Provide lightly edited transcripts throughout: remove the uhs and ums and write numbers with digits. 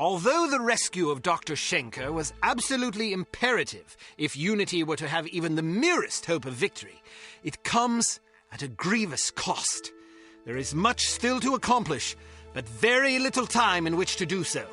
Although the rescue of Dr. Schenker was absolutely imperative if Unity were to have even the merest hope of victory, it comes at a grievous cost. There is much still to accomplish, but very little time in which to do so.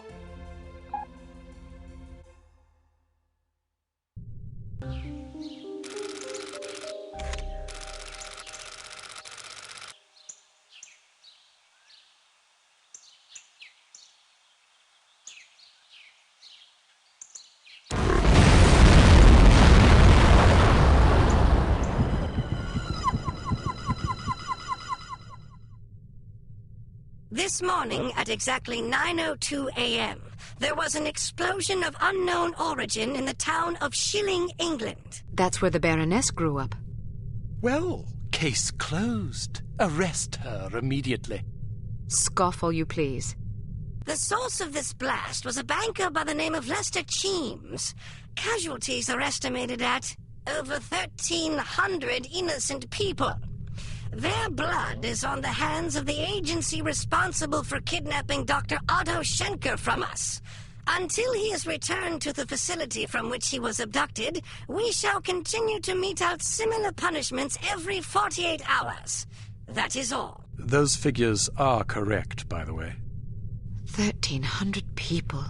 This morning at exactly 9:02 a.m., there was an explosion of unknown origin in the town of Shilling, England. That's where the Baroness grew up. Well, case closed. Arrest her immediately. Scoff all you please. The source of this blast was a banker by the name of Lester Cheems. Casualties are estimated at over 1,300 innocent people. Their blood is on the hands of the agency responsible for kidnapping Dr. Otto Schenker from us. Until he is returned to the facility from which he was abducted, we shall continue to mete out similar punishments every 48 hours. That is all. Those figures are correct, by the way. 1,300 people.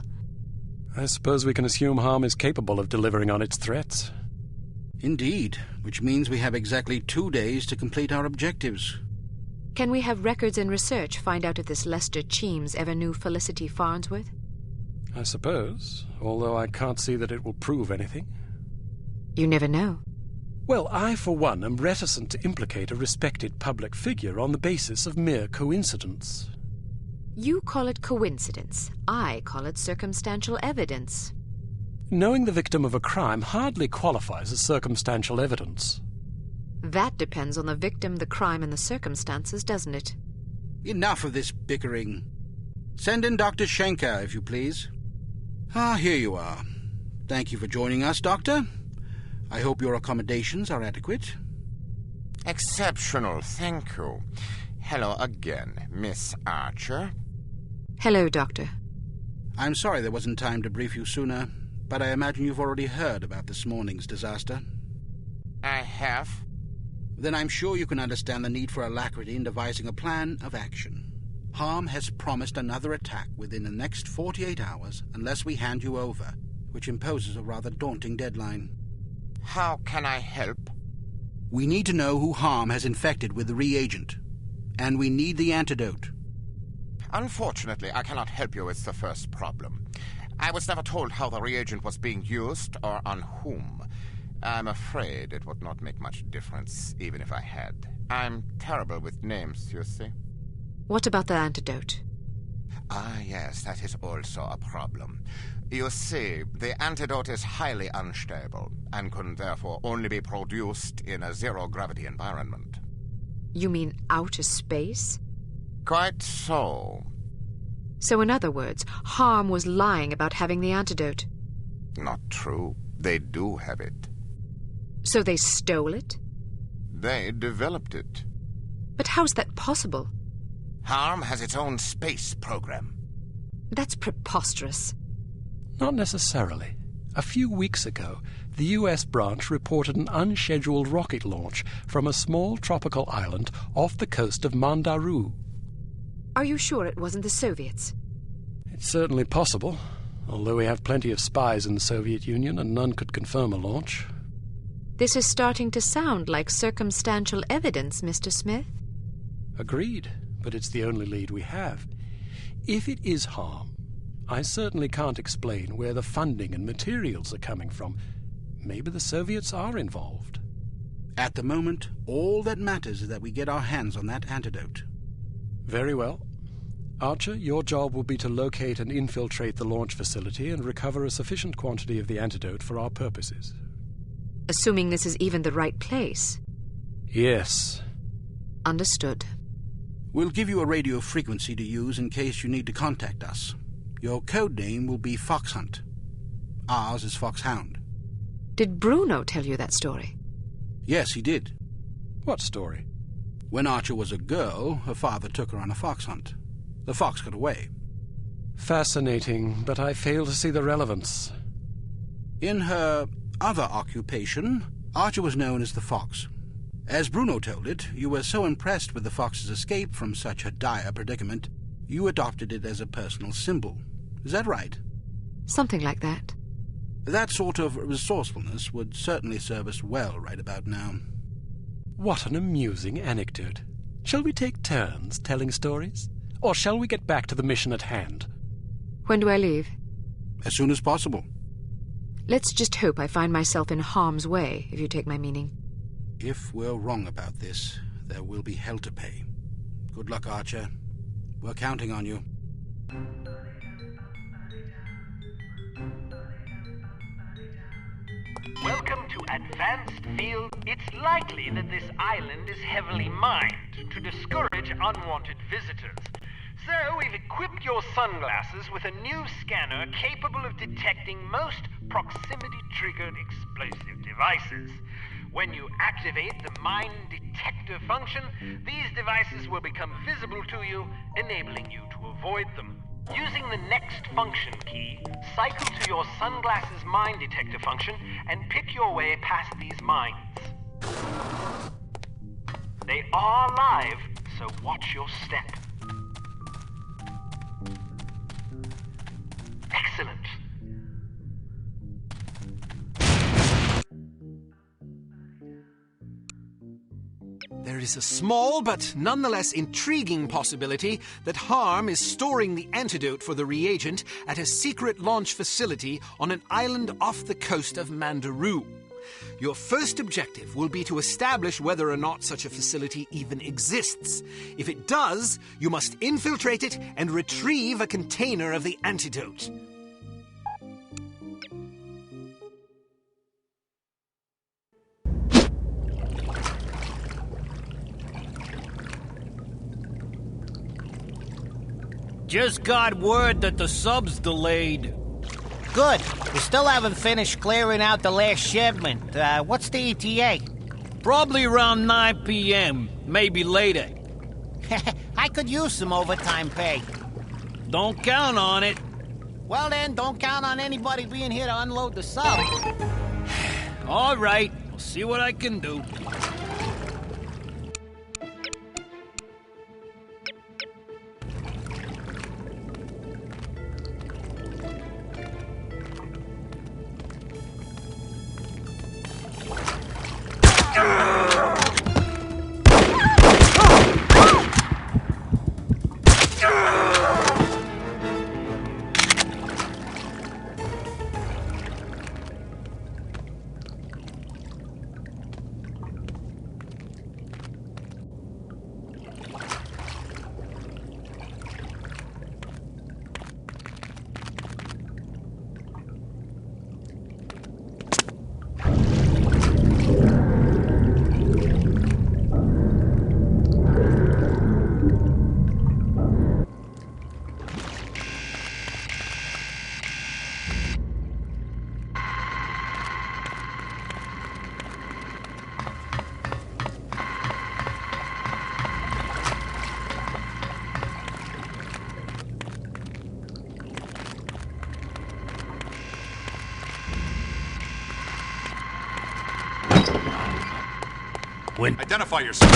I suppose we can assume Harm is capable of delivering on its threats. Indeed, which means we have exactly 2 days to complete our objectives. Can we have records and research find out if this Lester Cheems ever knew Felicity Farnsworth? I suppose, although I can't see that it will prove anything. You never know. Well, I, for one, am reticent to implicate a respected public figure on the basis of mere coincidence. You call it coincidence. I call it circumstantial evidence. Knowing the victim of a crime hardly qualifies as circumstantial evidence. That depends on the victim, the crime, and the circumstances, doesn't it? Enough of this bickering. Send in Dr. Schenker, if you please. Ah, here you are. Thank you for joining us, Doctor. I hope your accommodations are adequate. Exceptional, thank you. Hello again, Miss Archer. Hello, Doctor. I'm sorry there wasn't time to brief you sooner, but I imagine you've already heard about this morning's disaster. I have. Then I'm sure you can understand the need for alacrity in devising a plan of action. Harm has promised another attack within the next 48 hours unless we hand you over, which imposes a rather daunting deadline. How can I help? We need to know who Harm has infected with the reagent, and we need the antidote. Unfortunately, I cannot help you with the first problem. I was never told how the reagent was being used or on whom. I'm afraid it would not make much difference, even if I had. I'm terrible with names, you see. What about the antidote? Ah, yes, that is also a problem. You see, the antidote is highly unstable and can therefore only be produced in a zero-gravity environment. You mean outer space? Quite so. So in other words, Harm was lying about having the antidote. Not true. They do have it. So they stole it? They developed it. But how's that possible? Harm has its own space program. That's preposterous. Not necessarily. A few weeks ago, the U.S. branch reported an unscheduled rocket launch from a small tropical island off the coast of Mandaru. Are you sure it wasn't the Soviets? It's certainly possible, although we have plenty of spies in the Soviet Union and none could confirm a launch. This is starting to sound like circumstantial evidence, Mr. Smith. Agreed, but it's the only lead we have. If it is Harm, I certainly can't explain where the funding and materials are coming from. Maybe the Soviets are involved. At the moment, all that matters is that we get our hands on that antidote. Very well. Archer, your job will be to locate and infiltrate the launch facility and recover a sufficient quantity of the antidote for our purposes. Assuming this is even the right place. Yes. Understood. We'll give you a radio frequency to use in case you need to contact us. Your code name will be Foxhunt. Ours is Foxhound. Did Bruno tell you that story? Yes, he did. What story? When Archer was a girl, her father took her on a fox hunt. The fox got away. Fascinating, but I fail to see the relevance. In her other occupation, Archer was known as the Fox. As Bruno told it, you were so impressed with the Fox's escape from such a dire predicament, you adopted it as a personal symbol. Is that right? Something like that. That sort of resourcefulness would certainly serve us well right about now. What an amusing anecdote. Shall we take turns telling stories? Or shall we get back to the mission at hand? When do I leave? As soon as possible. Let's just hope I find myself in harm's way, if you take my meaning. If we're wrong about this, there will be hell to pay. Good luck, Archer. We're counting on you. Welcome to Advanced Field. It's likely that this island is heavily mined to discourage unwanted visitors. So we've equipped your sunglasses with a new scanner capable of detecting most proximity-triggered explosive devices. When you activate the mine detector function, these devices will become visible to you, enabling you to avoid them. Using the next function key, cycle to your sunglasses mine detector function and pick your way past these mines. They are live, so watch your step. Excellent. There is a small but nonetheless intriguing possibility that Harm is storing the antidote for the reagent at a secret launch facility on an island off the coast of Mandaroo. Your first objective will be to establish whether or not such a facility even exists. If it does, you must infiltrate it and retrieve a container of the antidote. Just got word that the sub's delayed. Good. We still haven't finished clearing out the last shipment. What's the ETA? Probably around 9 p.m., maybe later. I could use some overtime pay. Don't count on it. Well then, don't count on anybody being here to unload the sub. All right, I'll see what I can do. Identify yourself.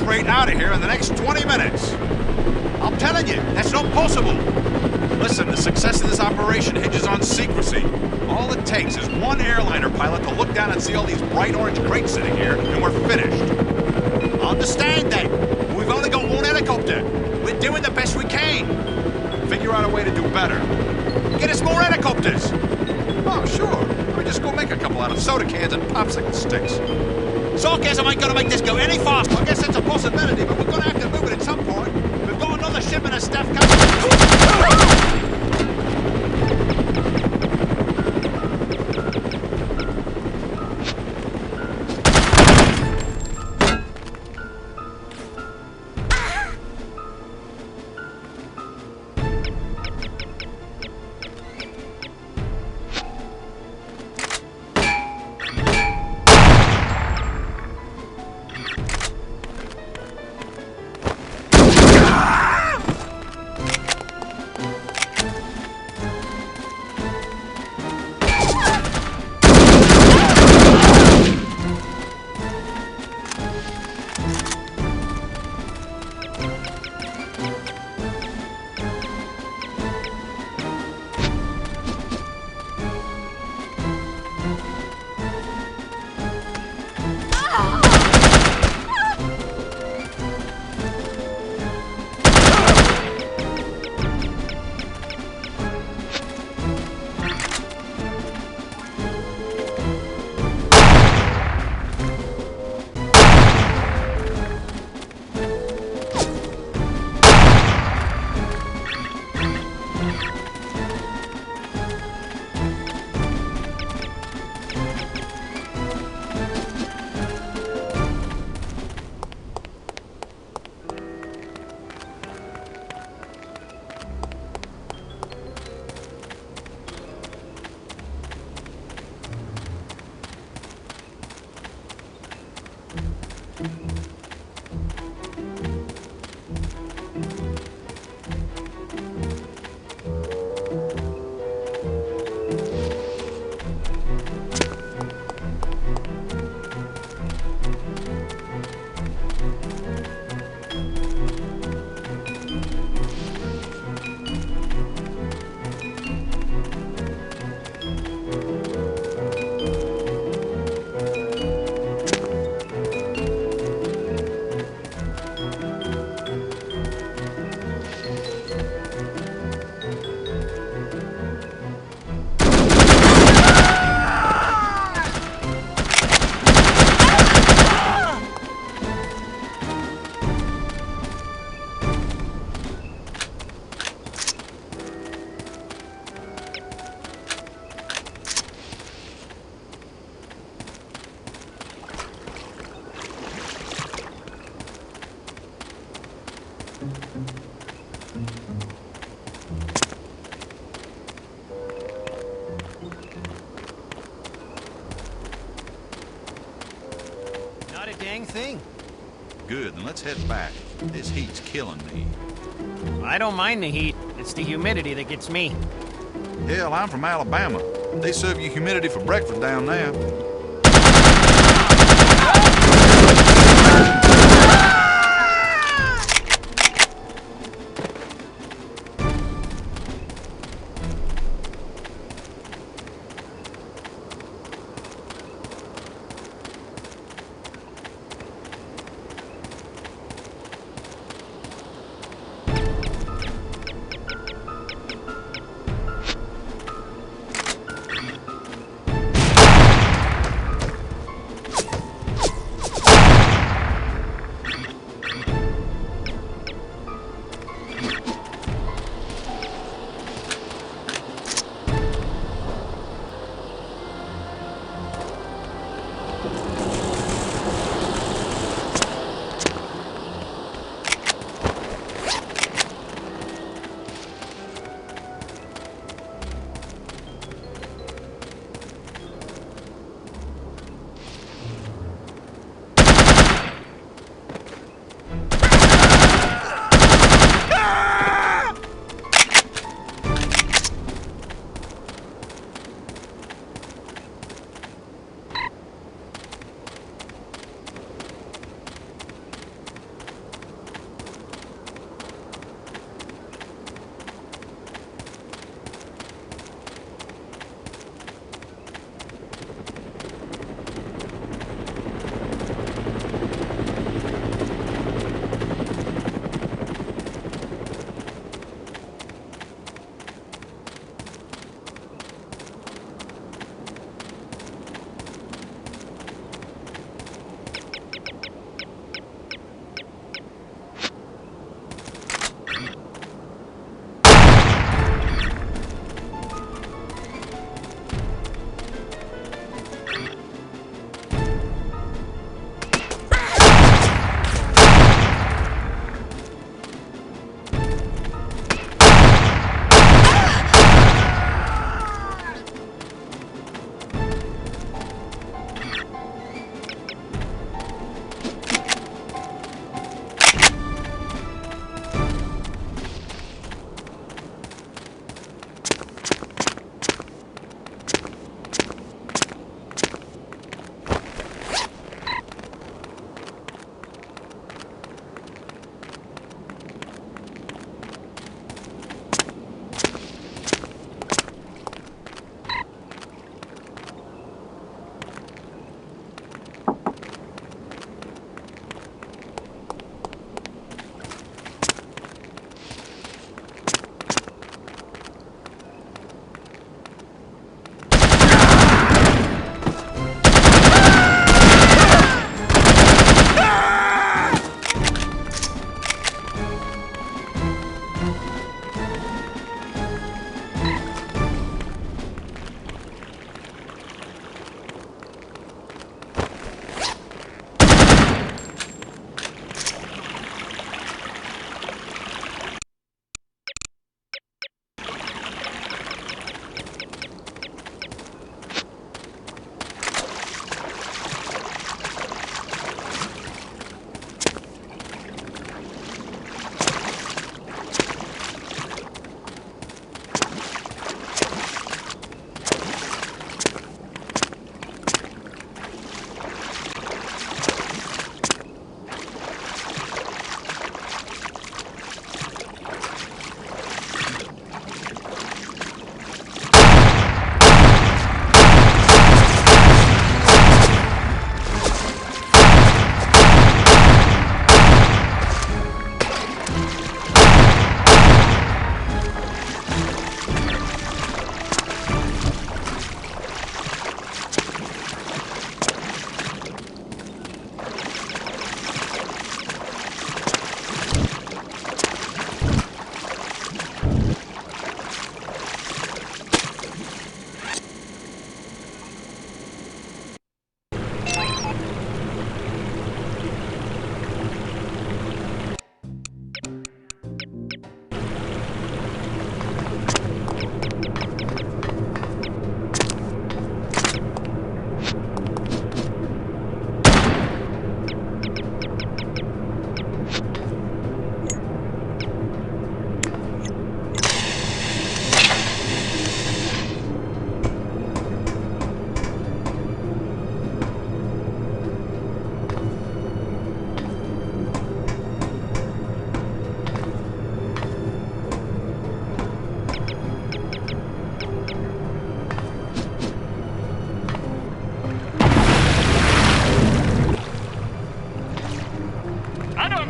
freight out of here in the next 20 minutes. I'm telling you, that's not possible. Listen, the success of this operation hinges on secrecy. All it takes is one airliner pilot to look down and see all these bright orange crates sitting here, and we're finished. Understand that. We've only got one helicopter. We're doing the best we can. Figure out a way to do better. Get us more helicopters. Oh, sure. Let me just go make a couple out of soda cans and popsicle sticks. Sarcasm ain't gonna make this go any faster. I guess it's a possibility, but we're gonna have to move it at some point. We've got another shipment of stuff coming. Not a dang thing. Good, then let's head back. This heat's killing me. I don't mind the heat. It's the humidity that gets me. Hell, I'm from Alabama. They serve you humidity for breakfast down there.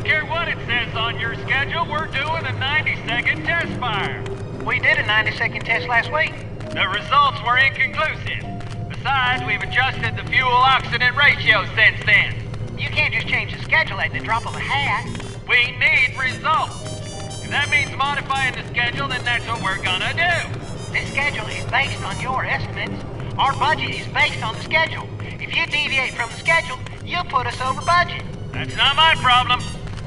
care what it says on your schedule, we're doing a 90-second test fire. We did a 90-second test last week. The results were inconclusive. Besides, we've adjusted the fuel-oxygen ratio since then. You can't just change the schedule at the drop of a hat. We need results. If that means modifying the schedule, then that's what we're gonna do. This schedule is based on your estimates. Our budget is based on the schedule. If you deviate from the schedule, you'll put us over budget. That's not my problem.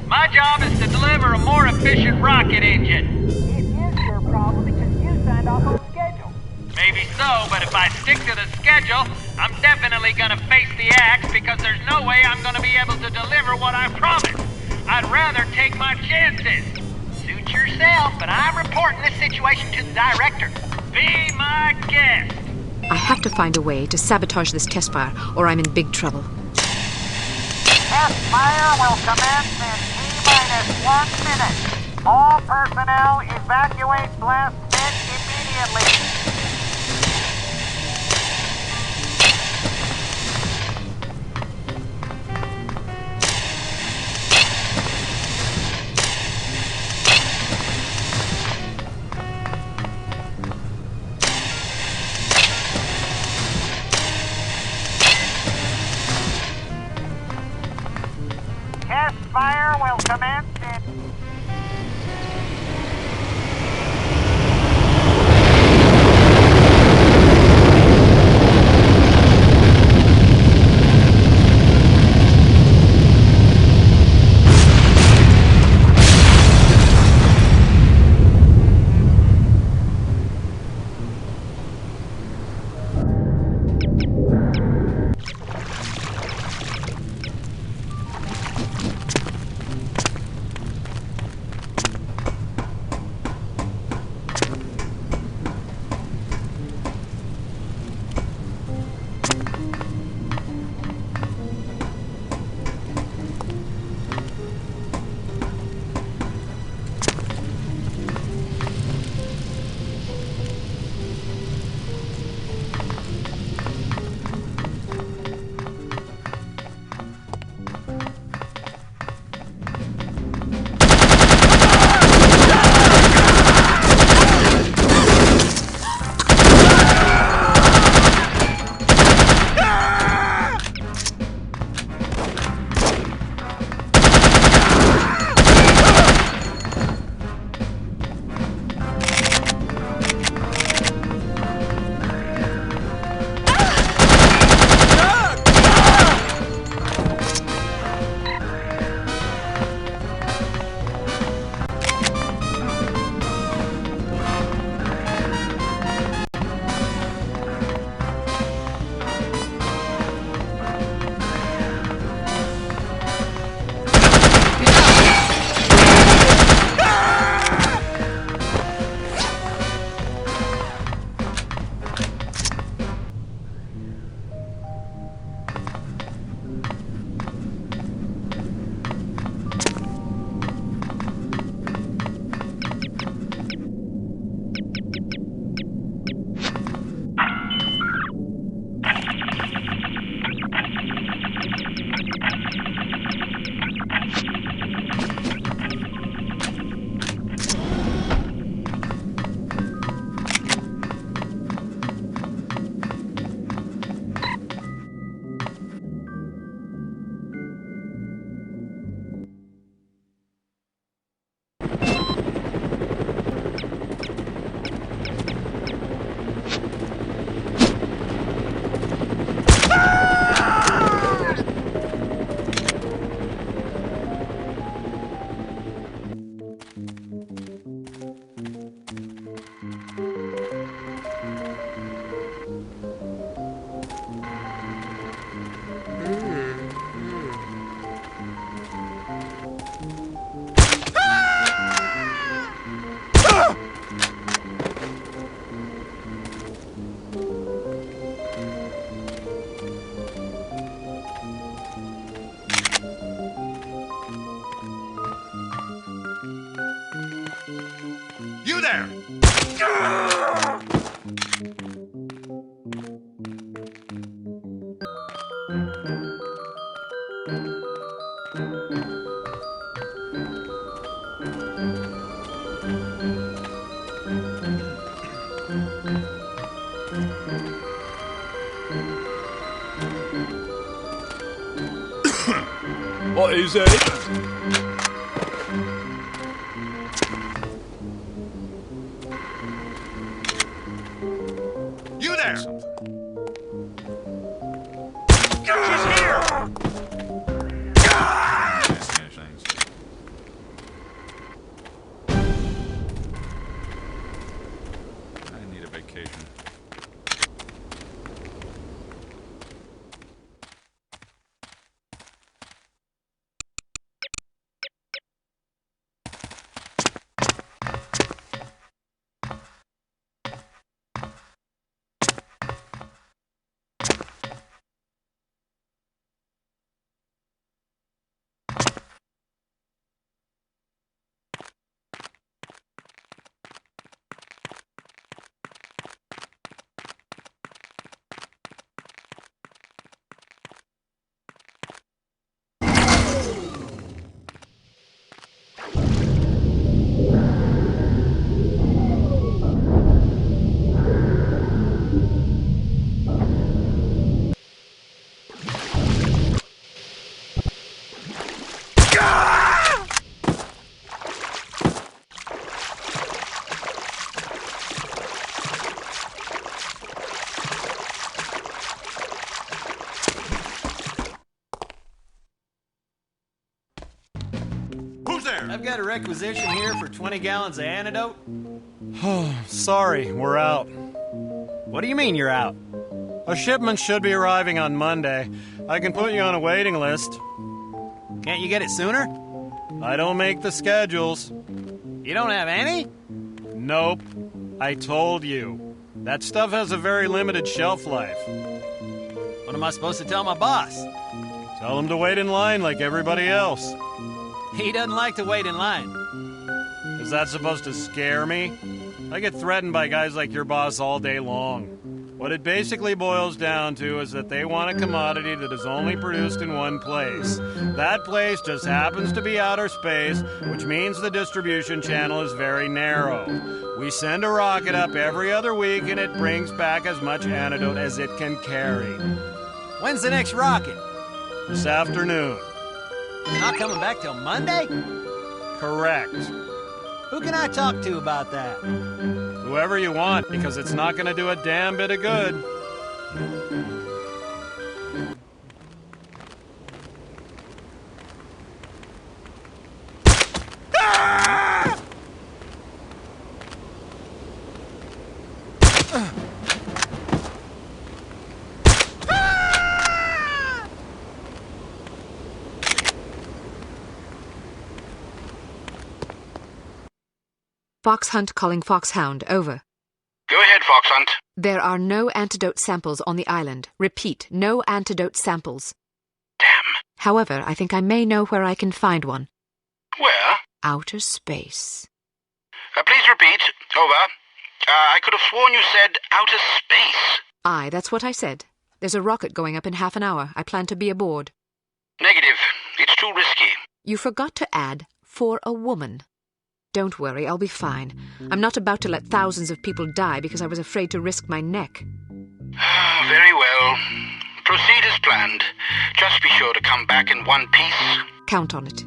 My job is to deliver a more efficient rocket engine. It is your problem because you signed off on the schedule. Maybe so, but if I stick to the schedule, I'm definitely gonna face the axe because there's no way I'm gonna be able to deliver what I promised. I'd rather take my chances. Suit yourself, but I'm reporting this situation to the director. Be my guest. I have to find a way to sabotage this test fire, or I'm in big trouble. Test fire will commence in T-minus 1 minute. All personnel evacuate blast pit immediately. Test fire will commence in... You there! What is it? You there! She's here! I need a vacation. I've got a requisition here for 20 gallons of antidote. Oh, sorry, we're out. What do you mean you're out? A shipment should be arriving on Monday. I can put you on a waiting list. Can't you get it sooner? I don't make the schedules. You don't have any? Nope. I told you. That stuff has a very limited shelf life. What am I supposed to tell my boss? Tell him to wait in line like everybody else. He doesn't like to wait in line. Is that supposed to scare me? I get threatened by guys like your boss all day long. What it basically boils down to is that they want a commodity that is only produced in one place. That place just happens to be outer space, which means the distribution channel is very narrow. We send a rocket up every other week and it brings back as much antidote as it can carry. When's the next rocket? This afternoon. Not coming back till Monday? Correct. Who can I talk to about that? Whoever you want, because it's not going to do a damn bit of good. Foxhunt calling Foxhound, over. Go ahead, Foxhunt. There are no antidote samples on the island. Repeat, no antidote samples. Damn. However, I think I may know where I can find one. Where? Outer space. Please repeat. Over. I could have sworn you said outer space. Aye, that's what I said. There's a rocket going up in half an hour. I plan to be aboard. Negative. It's too risky. You forgot to add, for a woman. Don't worry, I'll be fine. I'm not about to let thousands of people die because I was afraid to risk my neck. Very well. Proceed as planned. Just be sure to come back in one piece. Count on it.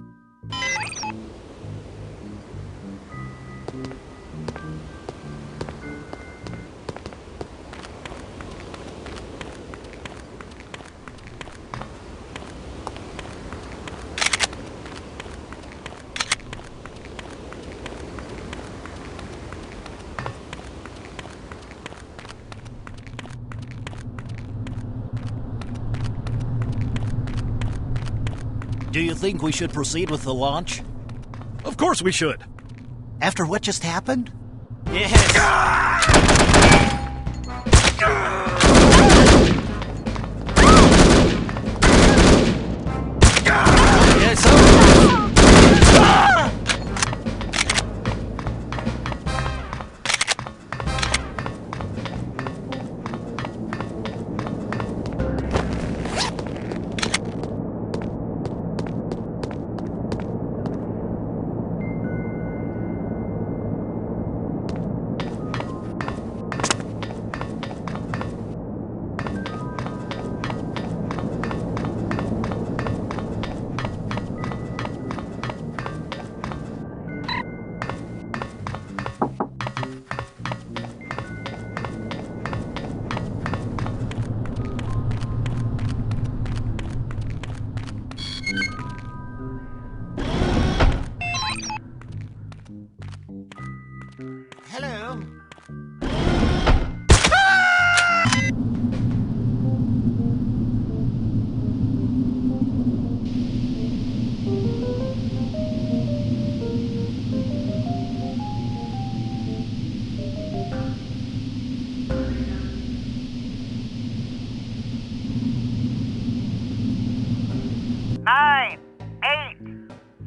Do you think we should proceed with the launch? Of course we should. After what just happened? Yes. Yes,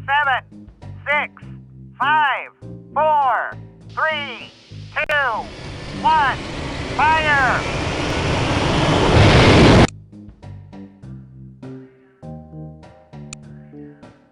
7, 6, 5, 4, 3, 2, 1, fire!